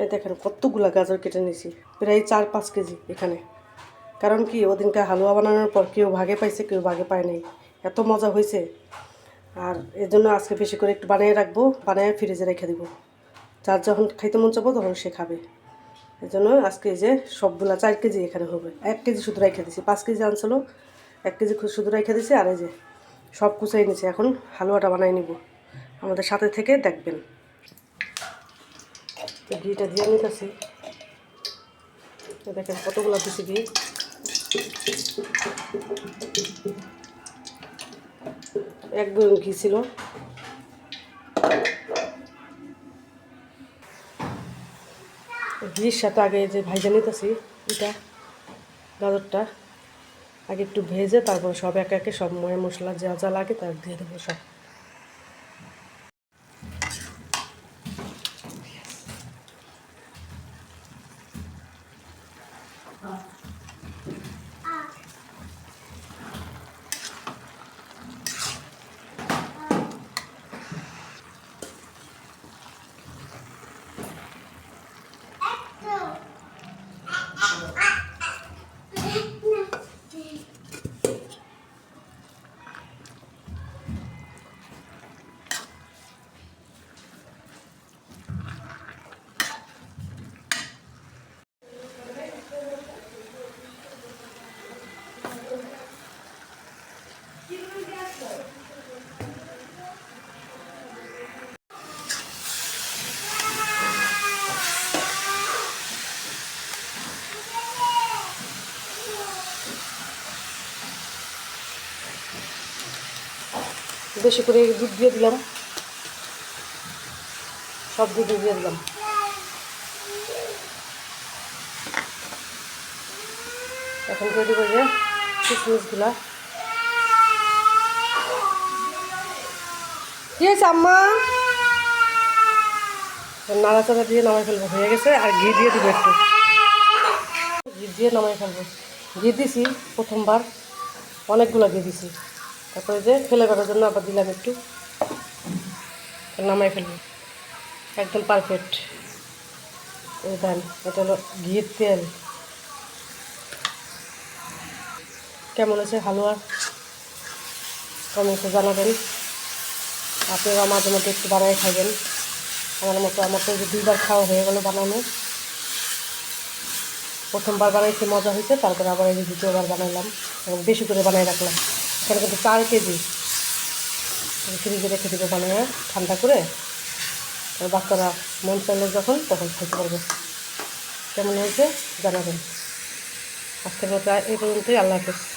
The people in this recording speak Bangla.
এই দেখেন কতগুলা গাজর কেটে নিয়েছি, প্রায় 4-5 কেজি এখানে। কারণ কি ওদিনকার হালুয়া বানানোর পর কেউ ভাগে পাইছে, কেউ ভাগে পায় নাই, এত মজা হয়েছে। আর এর জন্য আজকে বেশি করে একটু বানিয়ে রাখবো, বানিয়ে ফ্রিজে রেখে দিব। যার যখন খাইতে মন চাবো তখন সে খাবে। এই জন্য আজকে এই যে সবগুলা 4 কেজি এখানে হবে। 1 কেজি শুধু রেখে দিছি, 5 কেজি আনছিল, 1 কেজি শুধু রেখে দিছি। আর এই যে সব কুচাই নিচ্ছে, এখন হালুয়াটা বানাই নিব। আমাদের সাথে থেকে দেখবেন। ঘিটা দিয়ে নিতেছি, দেখেন কতগুলো দিছি ঘি। এক বয়ম ঘি ছিল। ঘির সাথে আগে যে ভাইজা নিতেছি এটা গাজরটা, আগে একটু ভেজে তারপর সব একে একে সব মশলা যা যা লাগে তা দিয়ে দেবো সব। বেশি করে দুধ দিয়ে দিলাম, সব দুধ দিয়ে দিলাম। এখন তৈরি করে যে কিশমিশগুলা, কি হয়েছে আম্মা, নাড়াচাড়া দিয়ে নামাই ফেলবো, হয়ে গেছে। আর ঘি দিয়ে দিব একটু, ঘি দিয়ে নামাই ফেলবো। ঘি দিছি প্রথমবার, অনেকগুলো ঘি দিছি, তারপরে যে ফেলে বেড়ার জন্য আবার দিলাম একটু, নামাই ফেলবো। একদম পারফেক্ট। এই দেন, এটা হলো ঘির তেল। কেমন হয়েছে হালুয়া কমেন্টে জানাবেন। আপনারা মাঝে মধ্যে একটু বানাই খাবেন আমার মতো। আমার তো 2বার খাওয়া হয়ে গেলো বানানো। প্রথমবার বানাইতে মজা হয়েছে, তারপরে আবার এই 2বার বানাইলাম এবং বেশি করে বানাই রাখলাম। এখানে কিন্তু 4 কেজি ফ্রিজে রেখে দেবো বানিয়ে ঠান্ডা করে। বাচ্চারা মন চাইলে যখন তখন খেতে পারবে। কেমন হয়েছে জানাবেন। আজকের মতো এই পর্যন্তই, আল্লাহ হাফেজ।